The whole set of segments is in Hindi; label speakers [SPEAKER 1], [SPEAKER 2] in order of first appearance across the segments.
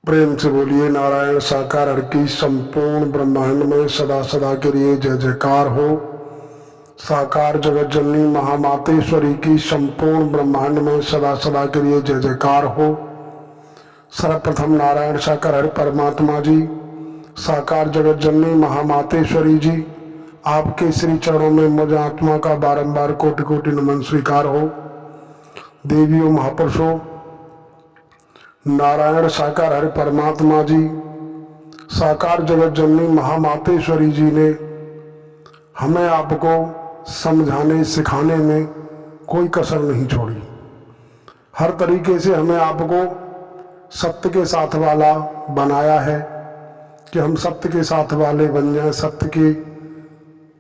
[SPEAKER 1] प्रेम से बोलिए नारायण साकार हर की संपूर्ण ब्रह्मांड में सदा सदा के लिए जय जयकार हो। साकार जगत जननी महामातेश्वरी की संपूर्ण ब्रह्मांड में सदा सदा के लिए जय जयकार हो। सर्वप्रथम नारायण साकार हरि परमात्मा जी, साकार जगत जननी महामातेश्वरी जी, आपके श्री चरणों में मुझ आत्मा का बारंबार कोटि कोटि नमन स्वीकार हो। देवियों महापुरुषों, नारायण साकार हरि परमात्मा जी, साकार जगत जननी महामातेश्वरी जी ने हमें आपको समझाने सिखाने में कोई कसर नहीं छोड़ी। हर तरीके से हमें आपको सत्य के साथ वाला बनाया है कि हम सत्य के साथ वाले बन जाएं, सत्य के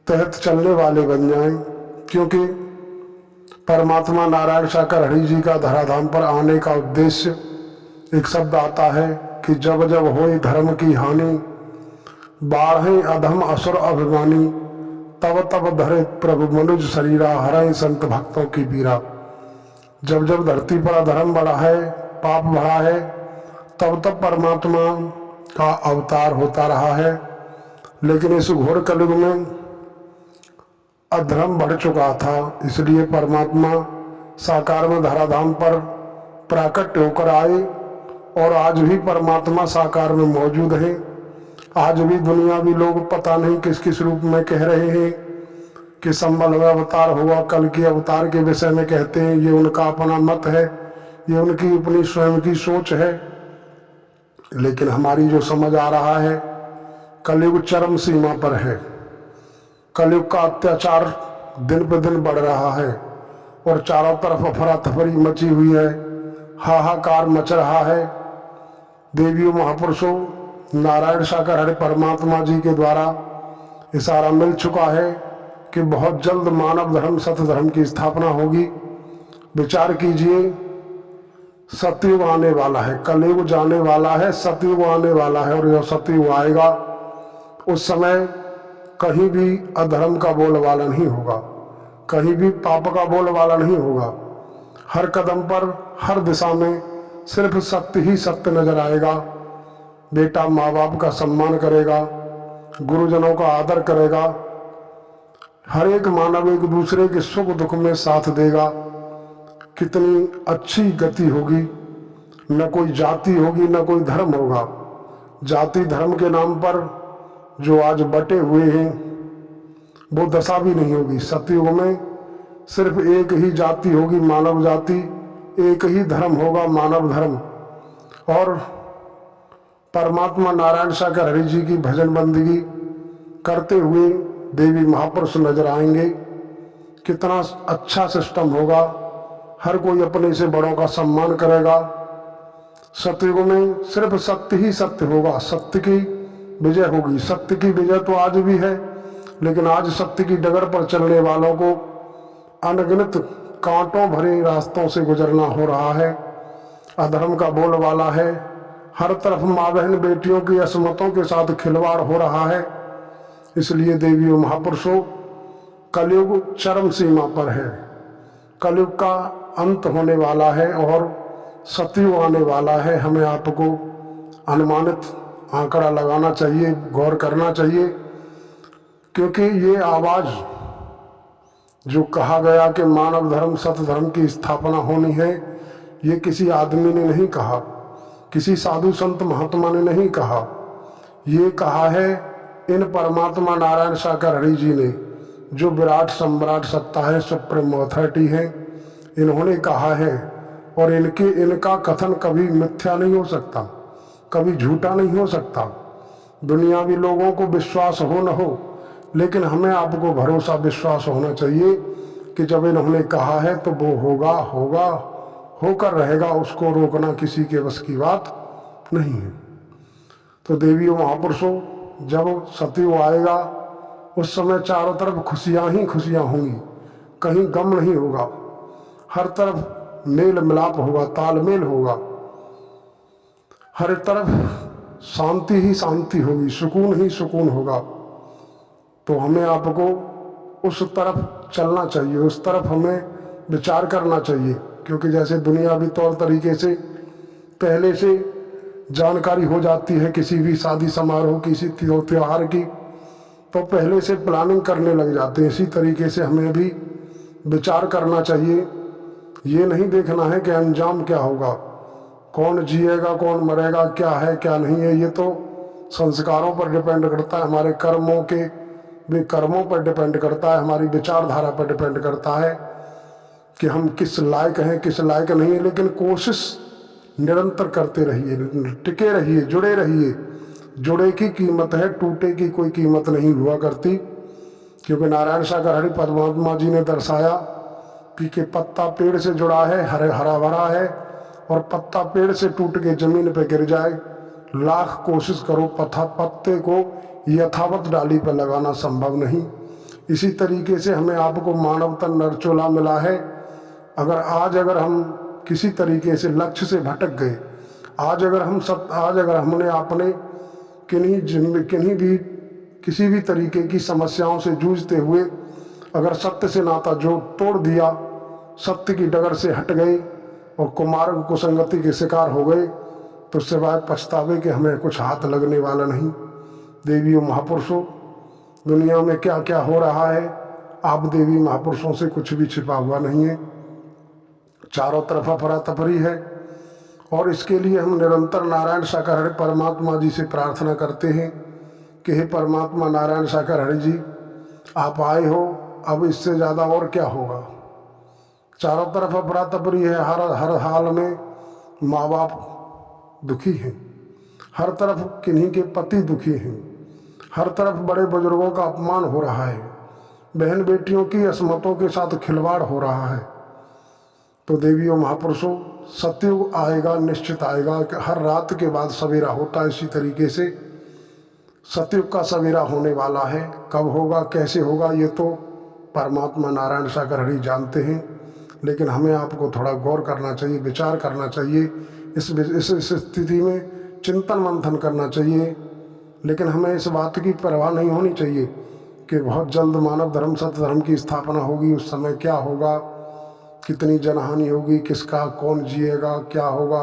[SPEAKER 1] तहत चलने वाले बन जाएं। क्योंकि परमात्मा नारायण साकार हरि जी का धराधाम पर आने का उद्देश्य, एक शब्द आता है कि जब जब होई धर्म की हानि, बाढ़े अधम असुर अभिमानी, तब तब धरे प्रभु मनुज शरीरा, हरे संत भक्तों की पीरा। जब जब धरती पर अधर्म बढ़ा है, पाप बढ़ा है, तब तब परमात्मा का अवतार होता रहा है। लेकिन इस घोर कलयुग में अधर्म बढ़ चुका था, इसलिए परमात्मा साकार में धराधाम पर प्राकट्य होकर आए और आज भी परमात्मा साकार में मौजूद है। आज भी दुनियावी लोग पता नहीं किस किस रूप में कह रहे हैं कि संभल में अवतार हुआ, कल के अवतार के विषय में कहते हैं। ये उनका अपना मत है, ये उनकी अपनी स्वयं की सोच है। लेकिन हमारी जो समझ आ रहा है, कलयुग चरम सीमा पर है। कलयुग का अत्याचार दिन पे दिन बढ़ रहा है और चारों तरफ अफरा तफरी मची हुई है, हाहाकार मच रहा है। देवियों महापुरुषों, नारायण साकार हरि परमात्मा जी के द्वारा इशारा मिल चुका है कि बहुत जल्द मानव धर्म सत्य धर्म की स्थापना होगी। विचार कीजिए, सतयुग आने वाला है, कलयुग जाने वाला है, सतयुग आने वाला है। और जब सतयुग आएगा उस समय कहीं भी अधर्म का बोलबाला नहीं होगा, कहीं भी पाप का बोलबाला नहीं होगा। हर कदम पर, हर दिशा में सिर्फ सत्य ही सत्य नजर आएगा। बेटा माँ बाप का सम्मान करेगा, गुरुजनों का आदर करेगा, हर एक मानव एक दूसरे के सुख दुख में साथ देगा। कितनी अच्छी गति होगी। न कोई जाति होगी, न कोई धर्म होगा। जाति धर्म के नाम पर जो आज बटे हुए हैं, वो दशा भी नहीं होगी। सतयुग में सिर्फ एक ही जाति होगी, मानव जाति, एक ही धर्म होगा, मानव धर्म। और परमात्मा नारायण साकार हरि जी की भजन बंदगी करते हुए देवी महापुरुष नजर आएंगे। कितना अच्छा सिस्टम होगा, हर कोई अपने से बड़ों का सम्मान करेगा। सतयुग में सिर्फ सत्य ही सत्य होगा, सत्य की विजय होगी। सत्य की विजय तो आज भी है, लेकिन आज सत्य की डगर पर चलने वालों को अनगिनत कांटों भरे रास्तों से गुजरना हो रहा है। अधर्म का बोलबाला है, हर तरफ माँ बहन बेटियों की असमतों के साथ खिलवाड़ हो रहा है। इसलिए देवियों महापुरुषों, कलयुग चरम सीमा पर है। कलयुग का अंत होने वाला है और सतयुग आने वाला है। हमें आपको अनुमानित आंकड़ा लगाना चाहिए, गौर करना चाहिए। क्योंकि ये आवाज जो कहा गया कि मानव धर्म सत्य धर्म की स्थापना होनी है, ये किसी आदमी ने नहीं कहा, किसी साधु संत महात्मा ने नहीं कहा। ये कहा है इन परमात्मा नारायण साकार हरि जी ने, जो विराट सम्राट सत्ता है, सुप्रीम अथॉरिटी है। इन्होंने कहा है और इनका कथन कभी मिथ्या नहीं हो सकता, कभी झूठा नहीं हो सकता। दुनियावी लोगों को विश्वास हो न हो, लेकिन हमें आपको भरोसा विश्वास होना चाहिए कि जब इन्होंने कहा है तो वो होगा, होगा, होकर रहेगा। उसको रोकना किसी के बस की बात नहीं है। तो देवियों महापुरुषों, जब सतयुग आएगा उस समय चारों तरफ खुशियां ही खुशियां होंगी, कहीं गम नहीं होगा। हर तरफ मेल मिलाप होगा, तालमेल होगा, हर तरफ शांति ही शांति होगी, सुकून ही सुकून होगा। तो हमें आपको उस तरफ चलना चाहिए, उस तरफ हमें विचार करना चाहिए। क्योंकि जैसे दुनियावी तौर तरीके से पहले से जानकारी हो जाती है किसी भी शादी समारोह, किसी त्योहार की, तो पहले से प्लानिंग करने लग जाते हैं। इसी तरीके से हमें भी विचार करना चाहिए। ये नहीं देखना है कि अंजाम क्या होगा, कौन जिएगा कौन मरेगा, क्या है क्या नहीं है, ये तो संस्कारों पर डिपेंड करता है, हमारे कर्मों के भी कर्मों पर डिपेंड करता है, हमारी विचारधारा पर डिपेंड करता है कि हम किस लायक हैं किस लायक नहीं है। लेकिन कोशिश निरंतर करते रहिए, टिके रहिए, जुड़े रहिए। जुड़े की कीमत है, टूटे की कोई कीमत नहीं हुआ करती। क्योंकि नारायण सागर हरि परमात्मा जी ने दर्शाया कि पत्ता पेड़ से जुड़ा है, हरा भरा है, और पत्ता पेड़ से टूट के जमीन पे गिर जाए, लाख कोशिश करो पत्ते को यथावत डाली पर लगाना संभव नहीं। इसी तरीके से हमें आपको मानव तन नरचोला मिला है। अगर हम किसी तरीके से लक्ष्य से भटक गए, आज अगर हमने अपने किसी भी तरीके की समस्याओं से जूझते हुए अगर सत्य से नाता जो तोड़ दिया, सत्य की डगर से हट गए और कुमार्ग कुसंगति के शिकार हो गए, तो सिवाय पछतावे के हमें कुछ हाथ लगने वाला नहीं। देवियों महापुरुषों, दुनिया में क्या क्या हो रहा है, आप देवी महापुरुषों से कुछ भी छिपा हुआ नहीं है। चारों तरफ अफरा तफरी है, और इसके लिए हम निरंतर नारायण सागर हरि परमात्मा जी से प्रार्थना करते हैं कि हे परमात्मा नारायण सागर हरि जी, आप आए हो, अब इससे ज़्यादा और क्या होगा। चारों तरफ अफरा तफरी है, हर हाल में माँ बाप दुखी हैं, हर तरफ किन्हीं के पति दुखी हैं, हर तरफ बड़े बुजुर्गों का अपमान हो रहा है, बहन बेटियों की असमतों के साथ खिलवाड़ हो रहा है। तो देवियों महापुरुषों, सतयुग आएगा, निश्चित आएगा कि हर रात के बाद सवेरा होता है। इसी तरीके से सतयुग का सवेरा होने वाला है। कब होगा कैसे होगा ये तो परमात्मा नारायण सागर हरि जानते हैं, लेकिन हमें आपको थोड़ा गौर करना चाहिए, विचार करना चाहिए, इस स्थिति में चिंतन मंथन करना चाहिए। लेकिन हमें इस बात की परवाह नहीं होनी चाहिए कि बहुत जल्द मानव धर्म सत्य धर्म की स्थापना होगी, उस समय क्या होगा, कितनी जनहानि होगी, किसका कौन जिएगा, क्या होगा,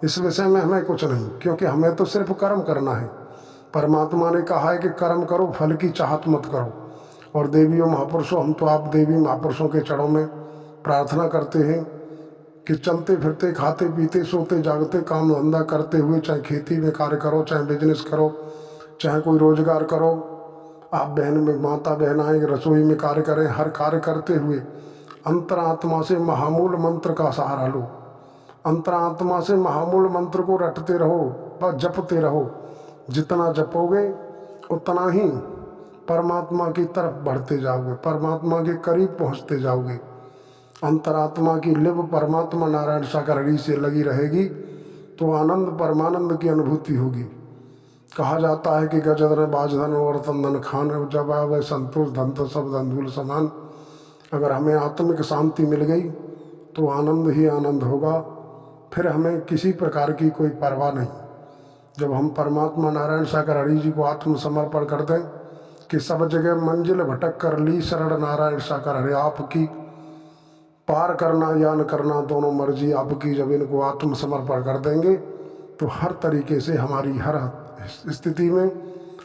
[SPEAKER 1] इस विषय में हमें कुछ नहीं, क्योंकि हमें तो सिर्फ कर्म करना है। परमात्मा ने कहा है कि कर्म करो, फल की चाहत मत करो। और देवियों महापुरुषों, हम तो आप देवी महापुरुषों के चरणों में प्रार्थना करते हैं कि चलते फिरते खाते पीते सोते जागते काम धंधा करते हुए, चाहे खेती में कार्य करो, चाहे बिजनेस करो, चाहे कोई रोजगार करो, आप बहन में माता बहनाएं रसोई में कार्य करें, हर कार्य करते हुए अंतरात्मा से महामूल मंत्र का सहारा लो। अंतरात्मा से महामूल मंत्र को रटते रहो, बस जपते रहो। जितना जपोगे उतना ही परमात्मा की तरफ बढ़ते जाओगे, परमात्मा के करीब पहुंचते जाओगे। अंतरात्मा की लिव परमात्मा नारायण सागर हरि से लगी रहेगी तो आनंद परमानंद की अनुभूति होगी। कहा जाता है कि गजधन बाजधन और तंदन खान, जब आवे संतोष धन तो सब धंधुल समान। अगर हमें आत्मिक शांति मिल गई तो आनंद ही आनंद होगा, फिर हमें किसी प्रकार की कोई परवाह नहीं। जब हम परमात्मा नारायण सागर हरि जी को आत्मसमर्पण कर दें कि सब जगह मंजिल भटक कर ली शरण नारायण सागर हरि आपकी, पार करना या न करना दोनों मर्जी आपकी, जब इनको आत्मसमर्पण कर देंगे तो हर तरीके से हमारी हर स्थिति में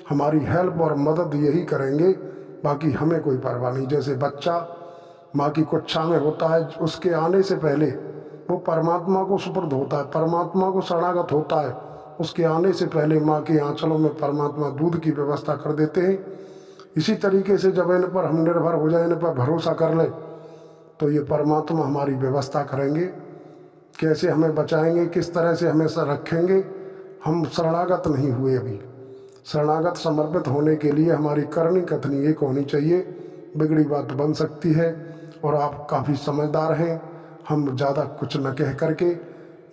[SPEAKER 1] हमारी हेल्प और मदद यही करेंगे, बाकी हमें कोई परवाह नहीं। जैसे बच्चा माँ की कुच्छा में होता है, उसके आने से पहले वो परमात्मा को सुपुर्द होता है, परमात्मा को शरणागत होता है, उसके आने से पहले माँ के आंचलों में परमात्मा दूध की व्यवस्था कर देते हैं। इसी तरीके से जब इन पर हम निर्भर हो जाए, इन पर भरोसा कर लें, तो ये परमात्मा हमारी व्यवस्था करेंगे, कैसे हमें बचाएंगे, किस तरह से हमें रखेंगे। हम शरणागत नहीं हुए अभी। शरणागत समर्पित होने के लिए हमारी करनी कथनी एक होनी चाहिए, बिगड़ी बात बन सकती है। और आप काफ़ी समझदार हैं, हम ज़्यादा कुछ न कह करके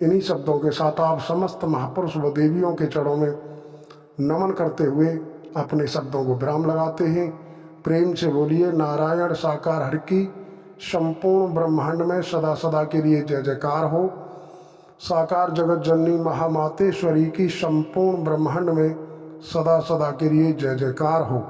[SPEAKER 1] इन्हीं शब्दों के साथ आप समस्त महापुरुष व देवियों के चरणों में नमन करते हुए अपने शब्दों को विराम लगाते हैं। प्रेम से बोलिए नारायण साकार हरि की संपूर्ण ब्रह्मांड में सदा सदा के लिए जय जयकार हो। साकार जगत जननी महामातेश्वरी की संपूर्ण ब्रह्मांड में सदा सदा के लिए जय जयकार हो।